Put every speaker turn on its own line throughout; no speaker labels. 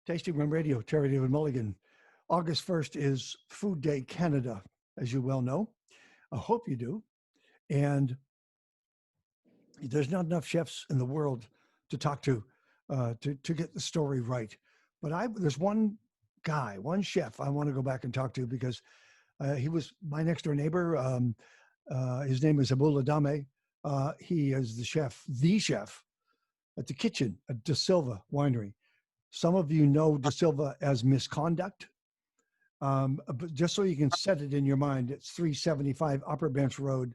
Tasting Room Radio, Terry David Mulligan. August 1st is Food Day Canada, as you well know. I hope you do. And there's not enough chefs in the world to talk to get the story right. But there's one guy, one chef I want to go back and talk to because he was my next door neighbor. His name is Abul Adame. He is the chef at the kitchen at De Silva Winery. Some of you know De Silva as Misconduct. But just so you can set it in your mind, it's 375 Upper Bench Road.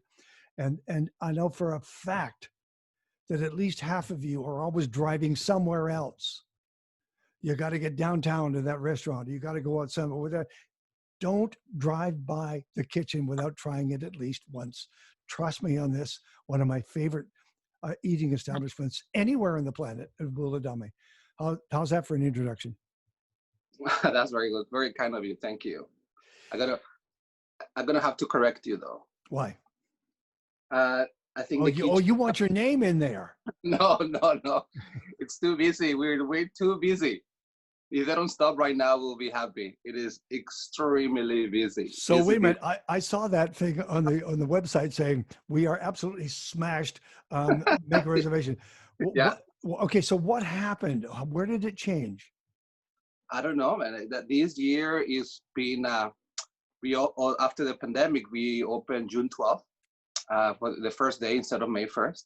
And I know for a fact that at least half of you are always driving somewhere else. You got to get downtown to that restaurant. You got to go out somewhere with that. Don't drive by the kitchen without trying it at least once. Trust me on this. One of my favorite eating establishments anywhere on the planet, Abul Adame. How's that for an introduction?
That's very good. Very kind of you. Thank you. I'm gonna have to correct you though.
Why?
I think
you want your name in there?
No. It's too busy. We're way too busy. If they don't stop right now, we'll be happy. It is extremely busy.
So wait a minute. I saw that thing on the website saying we are absolutely smashed. Make a reservation.
Yeah.
Okay. So what happened? Where did it change?
I don't know, man. That this year is been after the pandemic, we opened June 12th for the first day instead of May 1st.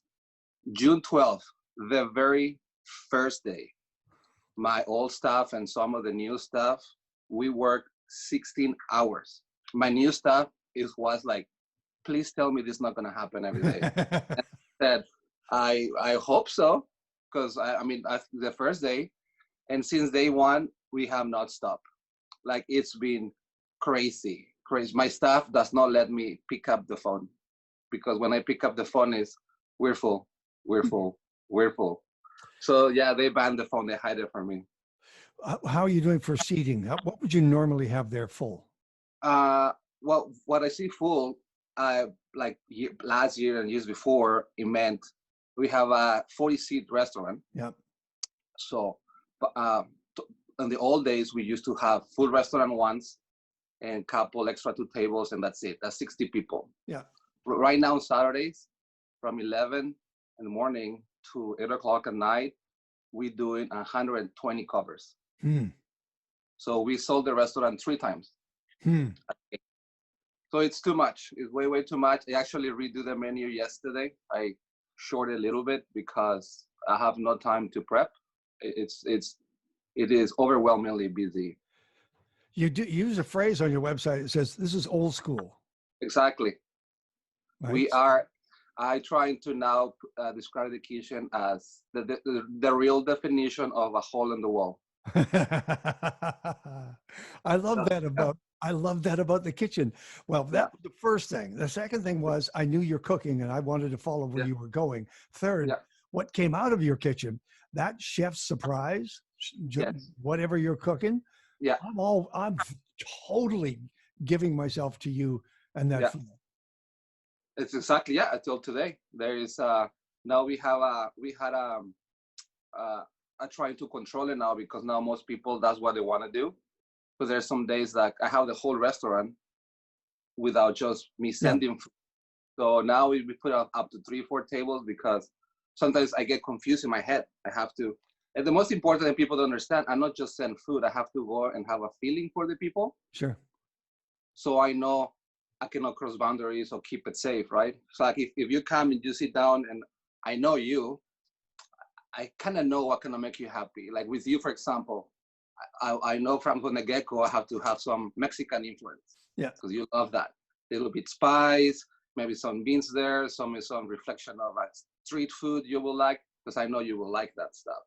June 12th, the very first day. My old staff and some of the new staff, we worked 16 hours. My new staff was like, please tell me this is not going to happen every day. And I said, I hope so, because I mean, the first day, and since day one, we have not stopped. Like, it's been crazy. My staff does not let me pick up the phone, because when I pick up the phone, we're full. So yeah, they banned the phone. They hide it from me.
How are you doing for seating? What would you normally have there full?
Well, what I see full, like last year and years before, it meant we have a 40-seat restaurant.
Yep.
So, in the old days, we used to have full restaurant once and couple extra 2 tables, and that's it. That's 60 people.
Yeah.
Right now, on Saturdays, from 11 in the morning to 8 o'clock at night, we're doing 120 covers. So we sold the restaurant 3 times. So it's too much. It's way too much. I actually redo the menu yesterday. I shorted a little bit because I have no time to prep. It is overwhelmingly busy.
You use a phrase on your website. It says, this is old school.
Exactly.
Right?
I trying to now describe the kitchen as the real definition of a hole in the wall.
I love that about the kitchen. Well, that was the first thing. The second thing was I knew you're cooking and I wanted to follow where you were going. Third, what came out of your kitchen, that chef's surprise, whatever you're cooking.
Yeah.
I'm totally giving myself to you and that food.
It's exactly, until today. There is now we had trying to control it now, because now most people, that's what they want to do. Because there's some days that I have the whole restaurant without just me sending food. So now we put up to 3-4 tables, because sometimes I get confused in my head. I have to, and the most important thing people to understand, I'm not just send food. I have to go and have a feeling for the people.
Sure.
So I know I cannot cross boundaries or keep it safe, right? So like if you come and you sit down and I know you, I kind of know what can make you happy. Like with you, for example, I know from the get-go I have to have some Mexican influence.
Yeah.
Because you love that. A little bit spice, maybe some beans there, some reflection of street food you will like, because I know you will like that stuff.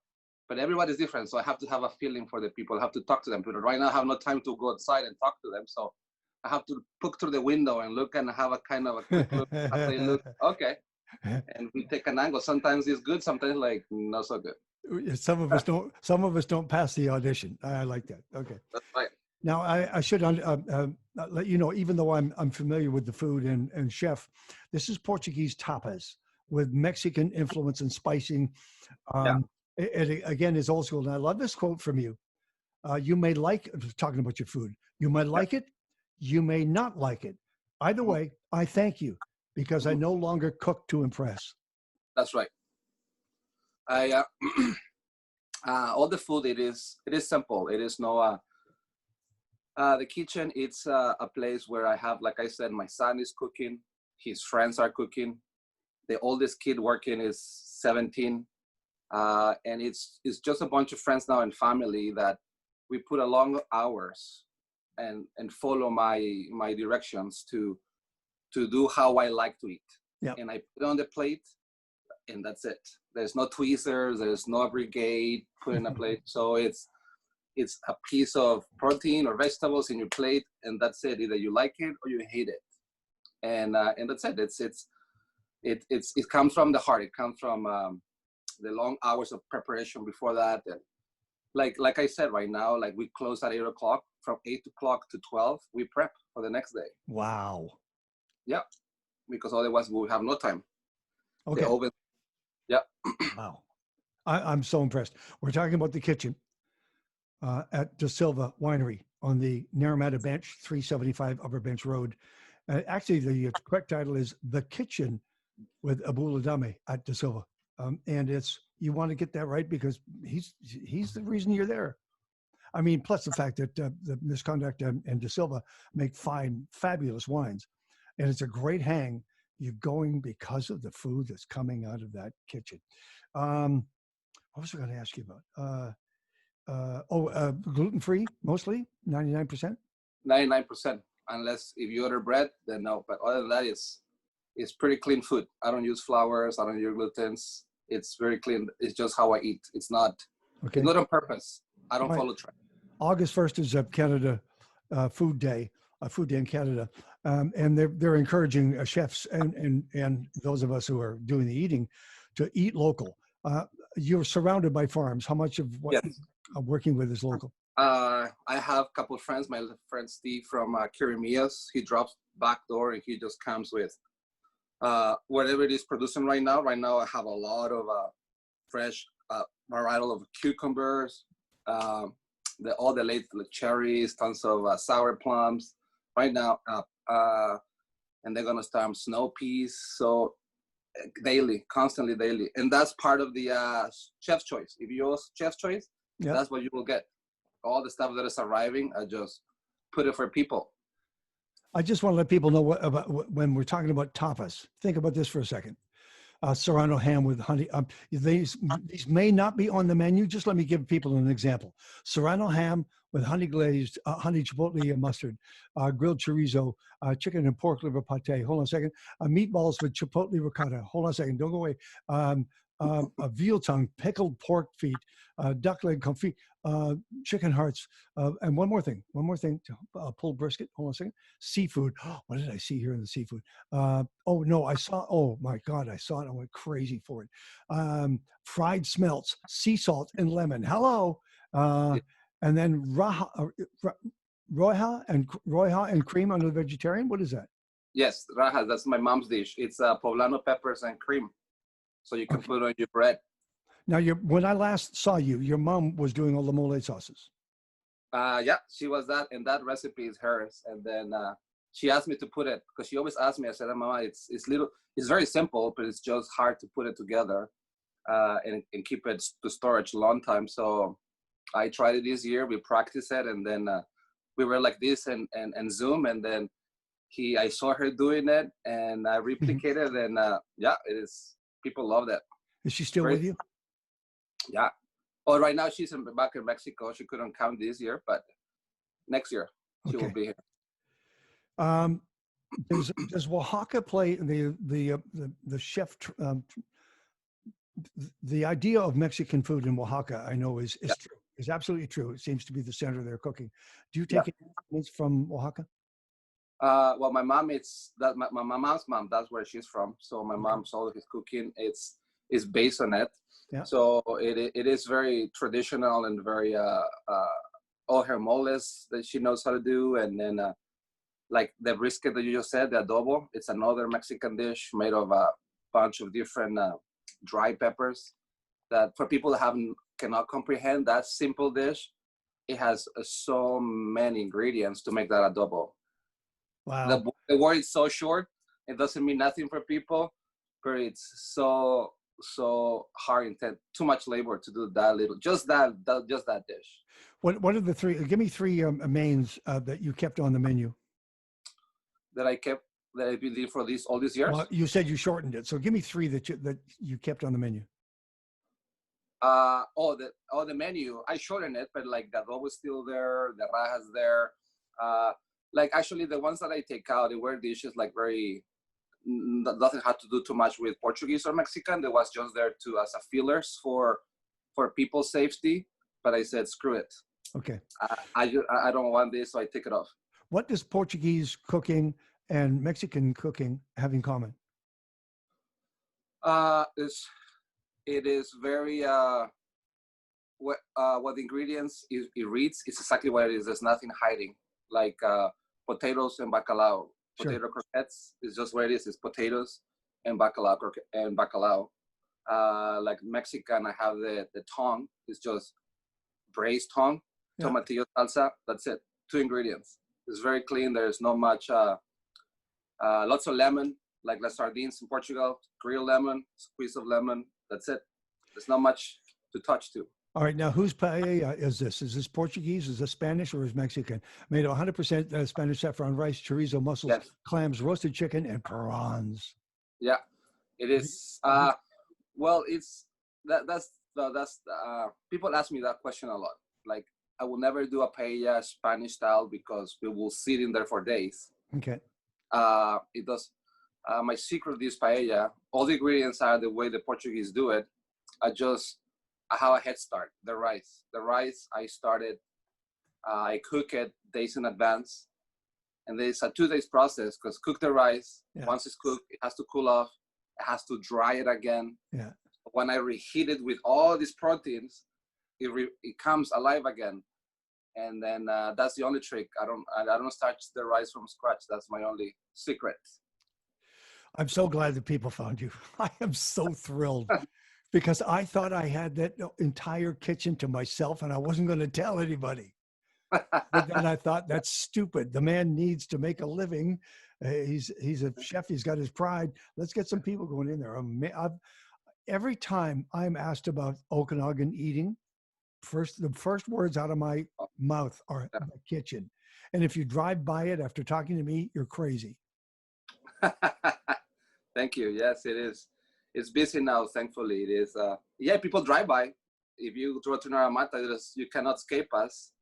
But everybody's different, so I have to have a feeling for the people. I have to talk to them. But right now I have no time to go outside and talk to them, so I have to look through the window and look and have a kind of a quick look. They look, okay. And we take an angle. Sometimes it's good, sometimes like not so good.
Some of us don't pass the audition. I like that. Okay.
That's right.
Now I should let you know, even though I'm familiar with the food and chef, this is Portuguese tapas with Mexican influence and spicing. It again is old school. And I love this quote from you. You may like talking about your food. You may
Yeah.
like it. You may not like it. Either
Mhm.
way, I thank you because I
Mhm.
no longer cook to impress.
That's right. I all the food, it is simple. It is no the kitchen. It's a place where I have, like I said, my son is cooking. His friends are cooking. The oldest kid working is 17, and it's just a bunch of friends now and family that we put a long hours and follow my directions to do how I like to eat.
Yeah.
And I put it on the plate, and that's it. There's no tweezers, there's no brigade put in a plate. So it's a piece of protein or vegetables in your plate, and that's it. Either you like it or you hate it, and that's it. It comes from the heart. It comes from the long hours of preparation before that. And like I said, right now, like we close at 8 o'clock. From 8 o'clock to 12, we prep for the next day.
Wow.
Yeah, because otherwise we will have no time. The
Okay.
oven. Yeah.
Wow. I'm so impressed. We're talking about the kitchen at De Silva Winery on the Naramata Bench, 375 Upper Bench Road. Actually, the correct title is The Kitchen with Abul Adame at De Silva. And you want to get that right because he's the reason you're there. I mean, plus the fact that the Misconduct and De Silva make fine, fabulous wines. And it's a great hang. You're going because of the food that's coming out of that kitchen. What was I going to ask you about? Gluten-free, mostly, 99%?
99%. Unless if you order bread, then no. But other than that, it's pretty clean food. I don't use flours. I don't use glutens. It's very clean. It's just how I eat. It's not
Okay.
on purpose. I don't
Right.
follow trend.
August 1st is Canada Food Day, Food Day in Canada. And they're encouraging chefs and those of us who are doing the eating to eat local. You're surrounded by farms. How much of what
Yes.
I'm working with is local?
I have a couple of friends. My friend Steve from Kirimias, he drops back door and he just comes with whatever it is producing right now. Right now, I have a lot of fresh varietal of cucumbers, all the late cherries, tons of sour plums. Right now, and they're gonna start snow peas. So daily, constantly daily, and that's part of the chef's choice. If you use chef's choice,
Yeah.
that's what you will get. All the stuff that is arriving, I just put it for people.
I just want to let people know when we're talking about tapas. Think about this for a second. Serrano ham with honey. These may not be on the menu. Just let me give people an example. Serrano ham with honey glazed, honey chipotle mustard, grilled chorizo, chicken and pork liver pate. Hold on a second. Meatballs with chipotle ricotta. Hold on a second. Don't go away. A veal tongue, pickled pork feet, duck leg confit, chicken hearts, and one more thing. Pulled brisket. Hold on a second. Seafood. What did I see here in the seafood? Oh no, oh my God, I saw it. I went crazy for it. Fried smelts, sea salt and lemon. Hello. And then roja and cream on the vegetarian. What is that?
Yes, rajas. That's my mom's dish. It's poblano peppers and cream, so you can put it on your bread.
Now, when I last saw you, your mom was doing all the mole sauces.
Yeah, she was that, and that recipe is hers. And then she asked me to put it because she always asked me. I said, "Mama, it's very simple, but it's just hard to put it together and keep it to storage a long time." So I tried it this year. We practiced it, and then we were like this and Zoom, and then I saw her doing it, and I replicated, and yeah, it is. People love that.
Is she still with you?
Yeah. Oh, right now she's back in Mexico. She couldn't come this year, but next year she will be here.
Does Oaxaca play the chef? The idea of Mexican food in Oaxaca, I know, is true. Is absolutely true. It seems to be the center of their cooking. Do you take influence from Oaxaca?
Well, my mom, my mom's mom. That's where she's from. So my mom's all of his cooking. It's based on it.
Yeah.
So it is very traditional and very all her moles that she knows how to do, and then like the brisket that you just said, the adobo. It's another Mexican dish made of a bunch of different dry peppers. That for people that cannot comprehend that simple dish, it has so many ingredients to make that adobo.
Wow.
The word is so short, it doesn't mean nothing for people, but it's so hard intent, too much labor to do that little, just that dish.
What are the three? Give me three mains that you kept on the menu.
that I kept that I've been doing for all these years.
Well, you said you shortened it, so give me three that you kept on the menu.
The menu, I shortened it, but like the adobo is still there, the rajas there. Like actually the ones that I take out, they were dishes like very nothing had to do too much with Portuguese or Mexican. They was just there to as a fillers for people's safety. But I said screw it.
Okay.
I don't want this, so I take it off.
What does Portuguese cooking and Mexican cooking have in common?
It is very what the ingredients it reads is exactly what it is. There's nothing hiding. Like potatoes and bacalao.
Sure.
Potato croquettes is just what it is. It's potatoes and bacalao. Like Mexican, I have the tongue. It's just braised tongue, tomatillo salsa. That's it. 2 ingredients. It's very clean. There's not much. Lots of lemon, like the sardines in Portugal. Grilled lemon, squeeze of lemon. That's it. There's not much to touch to.
All right, now whose paella is this? Is this Portuguese? Is this Spanish or is Mexican? Made of 100% Spanish saffron rice, chorizo, mussels,
Yes.
clams, roasted chicken, and prawns.
Yeah, it is. Well, it's that's people ask me that question a lot. Like, I will never do a paella Spanish style because we will sit in there for days.
Okay.
It does. My secret of this paella, all the ingredients are the way the Portuguese do it. I have a head start. The rice, I started. I cook it days in advance, and there's a 2 days process because cook the rice.
Yeah.
Once it's cooked, it has to cool off. It has to dry it again.
Yeah.
When I reheat it with all these proteins, it comes alive again. And then that's the only trick. I don't start the rice from scratch. That's my only secret.
I'm so glad that people found you. I am so thrilled because I thought I had that entire kitchen to myself and I wasn't going to tell anybody. But then I thought, that's stupid. The man needs to make a living. He's a chef. He's got his pride. Let's get some people going in there. Every time I'm asked about Okanagan eating, the first words out of my mouth are the kitchen. And if you drive by it after talking to me, you're crazy.
Thank you. Yes, it is. It's busy now, thankfully. It is. People drive by. If you go to Naramata, you cannot escape us.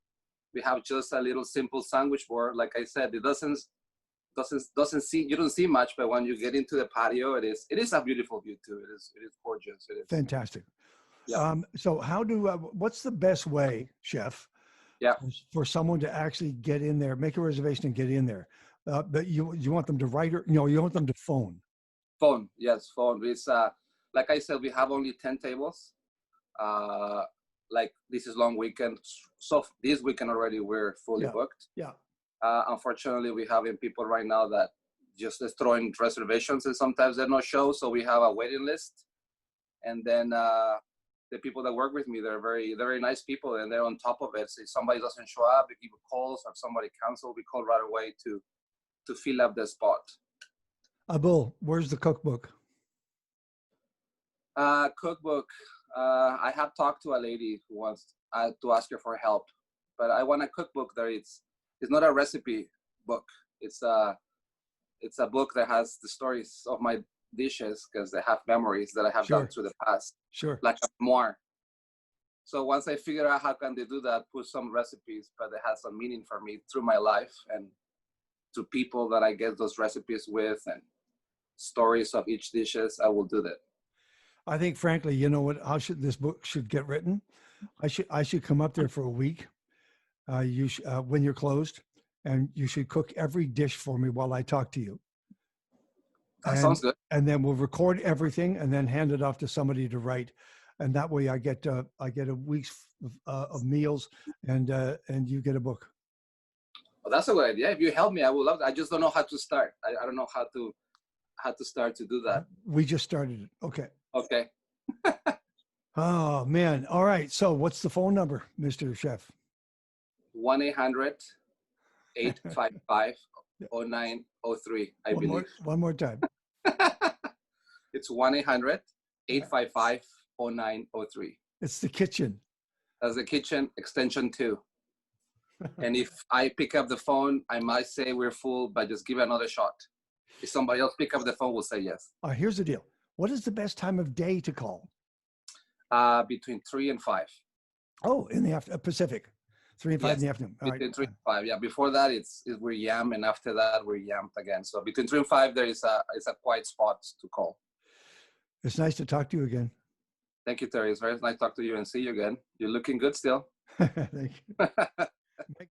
We have just a little simple sandwich board. Like I said, it doesn't see, you don't see much, but when you get into the patio, it is a beautiful view too. It is gorgeous. It is
fantastic.
Yeah.
So what's the best way, chef, for someone to actually get in there, make a reservation and get in there? But you want them to write or you want them to phone?
Phone, yes, phone. It's like I said, we have only 10 tables. Like this is long weekend, so this weekend already we're fully booked.
Yeah.
Unfortunately, we having people right now that just is throwing reservations and sometimes they're no show. So we have a waiting list, and then the people that work with me, they're very nice people, and they're on top of it. So if somebody doesn't show up, we give calls, or if somebody cancel, we call right away to fill up the spot.
Abul, where's the cookbook?
Cookbook. I have talked to a lady who wants to ask her for help, but I want a cookbook that it's not a recipe book. It's a book that has the stories of my dishes because they have memories that I have done through the past.
Sure.
Like a memoir. So once I figure out how can they do that, put some recipes, but it has some meaning for me through my life and to people that I get those recipes with and stories of each dishes, I will do that. I
think, frankly, you know what? This book should get written? I should come up there for a week. When you're closed, and you should cook every dish for me while I talk to you.
That sounds good.
And then we'll record everything and then hand it off to somebody to write, and that way I get a week's of meals, and you get a book.
Well, that's a good idea. If you help me, I would love that. I just don't know how to start. I don't know how to start to do that.
We just started it. Okay.
Okay.
Oh man. All right. So what's the phone number, Mr. Chef?
1-800-855-0903, I believe.
One more time.
It's 1-800-855-0903.
It's the kitchen.
That's the kitchen, extension 2. And if I pick up the phone, I might say we're full, but just give it another shot. If somebody else pick up the phone, we'll say yes.
Here's the deal. What is the best time of day to call?
Between 3 and 5.
Oh, in the Pacific, 3 and 5 in the afternoon. All
Between
right.
3 and 5. Yeah, before that, we're yam, and after that, we're yammed again. So between 3 and 5, it's a quiet spot to call.
It's nice to talk to you again.
Thank you, Terry. It's very nice to talk to you and see you again. You're looking good still.
Thank you.